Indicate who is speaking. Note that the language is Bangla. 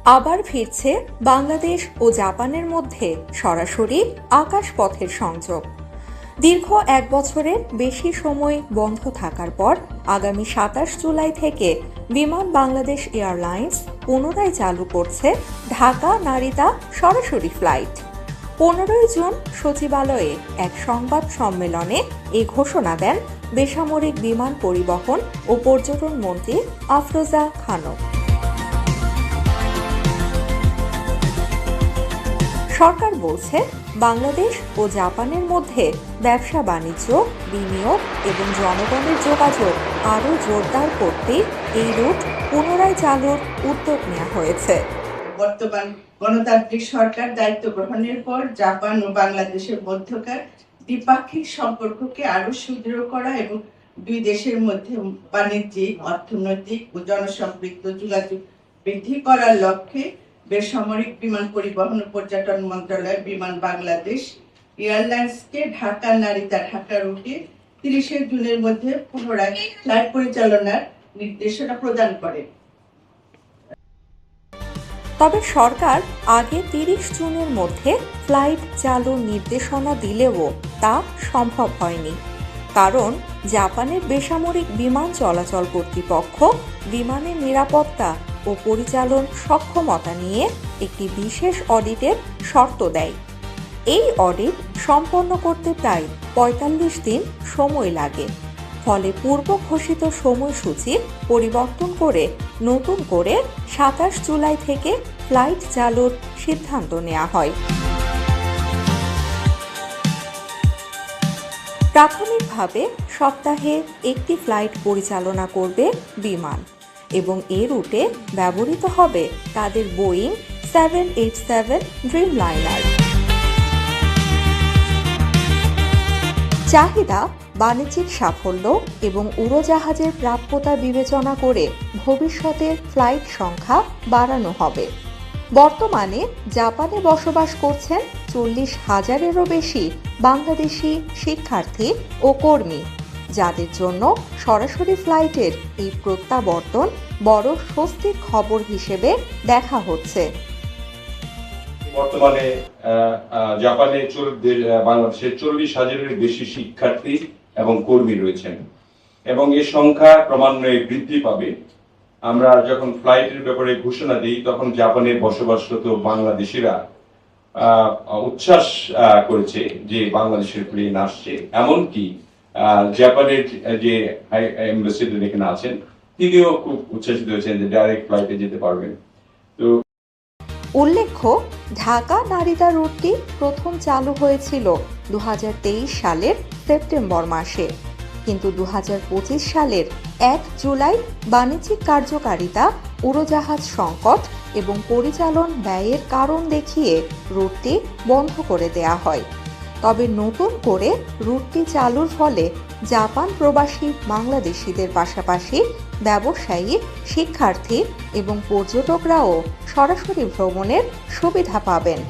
Speaker 1: আবার ফিরছে বাংলাদেশ ও জাপানের মধ্যে সরাসরি আকাশপথের সংযোগ। দীর্ঘ 1 বছরের বেশি সময় বন্ধ থাকার পর আগামী 27 জুলাই থেকে বিমান বাংলাদেশ এয়ারলাইন্স পুনরায় চালু করছে ঢাকা-নারিতা সরাসরি ফ্লাইট। 15 জুন সচিবালয়ে এক সংবাদ সম্মেলনে এ ঘোষণা দেন বেসামরিক বিমান পরিবহন ও পর্যটন মন্ত্রী আফরোজা খানম। সরকার বলছে, বাংলাদেশ ও জাপানের মধ্যে ব্যবসা বাণিজ্য, বিনিয়োগ এবং জনগণের যোগাযোগ আরও জোরদার করতে এই রুট পুনরায় চালুর উদ্যোগ নেওয়া হয়েছে।
Speaker 2: বর্তমান গণতান্ত্রিক সরকার দায়িত্ব গ্রহণের পর জাপান ও বাংলাদেশের মধ্যকার দ্বিপাক্ষিক সম্পর্ককে আরো সুদৃঢ় করা এবং দুই দেশের মধ্যে বাণিজ্যিক, অর্থনৈতিক ও জনসম্পৃক্ত যোগাযোগ বৃদ্ধি করার লক্ষ্যে বেসামরিক বিমান পরিবহন ও পর্যটন মন্ত্রণালয় বিমান বাংলাদেশ এয়ারলাইন্সকে ঢাকা-নারিতা রুটে 30 জুনের মধ্যে পুনরায় ফ্লাইট পরিচালনার নির্দেশনা প্রদান করে।
Speaker 1: তবে সরকার আগে 30 জুনের মধ্যে ফ্লাইট চালুর নির্দেশনা দিলেও তা সম্ভব হয়নি, কারণ জাপানের বেসামরিক বিমান চলাচল কর্তৃপক্ষ বিমানের নিরাপত্তা ও পরিচালন সক্ষমতা নিয়ে একটি বিশেষ অডিটের শর্ত দেয়। এই অডিট সম্পন্ন করতে প্রায় 45 দিন সময় লাগে। ফলে পূর্ব ঘোষিত সময়সূচি পরিবর্তন করে নতুন করে 27 জুলাই থেকে ফ্লাইট চালুর সিদ্ধান্ত নেওয়া হয়। প্রাথমিকভাবে সপ্তাহে একটি ফ্লাইট পরিচালনা করবে বিমান এবং এ রুটে ব্যবহৃত হবে তাদের বোয়িং 787 ড্রিমলাইনার। চাহিদা, বাণিজ্যিক সাফল্য এবং উড়োজাহাজের প্রাপ্যতা বিবেচনা করে ভবিষ্যতের ফ্লাইট সংখ্যা বাড়ানো হবে। বর্তমানে জাপানে বসবাস করছেন 40,000-এরও বেশি বাংলাদেশি শিক্ষার্থী ও কর্মী, যাদের জন্য সরাসরি ফ্লাইটের এই প্রত্যাবর্তন বড় স্বস্তির খবর হিসেবে দেখা হচ্ছে।
Speaker 3: বর্তমানে জাপানে বাংলাদেশের 40,000-এর বেশি শিক্ষার্থী এবং কর্মী রয়েছেন এবং এর সংখ্যা ক্রমান্বয়ে বৃদ্ধি পাবে। আমরা যখন ফ্লাইটের ব্যাপারে ঘোষণা দিই তখন জাপানে বসবাসরত বাংলাদেশিরা উচ্ছ্বাস করেছে যে বাংলাদেশের প্লেন আসছে। এমনকি জাপানের যে অ্যাম্বাসেডর এখানে আছেন তিনিও খুব উচ্ছ্বাসিত হয়েছেন যে ডাইরেক্ট ফ্লাইটে যেতে পারবেন। তো
Speaker 1: উল্লেখ্য, ঢাকা-নারিতা রুটটি প্রথম চালু হয়েছিল 2023 সালের সেপ্টেম্বর মাসে, কিন্তু 2025 সালের 1 জুলাই বাণিজ্যিক কার্যকারিতা, উড়োজাহাজ সংকট এবং পরিচালন ব্যয়ের কারণ দেখিয়ে রুটটি বন্ধ করে দেয়া হয়। তবে নতুন করে রুটটি চালুর ফলে জাপান প্রবাসী বাংলাদেশিদের পাশাপাশি ব্যবসায়ী, শিক্ষার্থী এবং পর্যটকরাও সরাসরি ভ্রমণের সুবিধা পাবেন।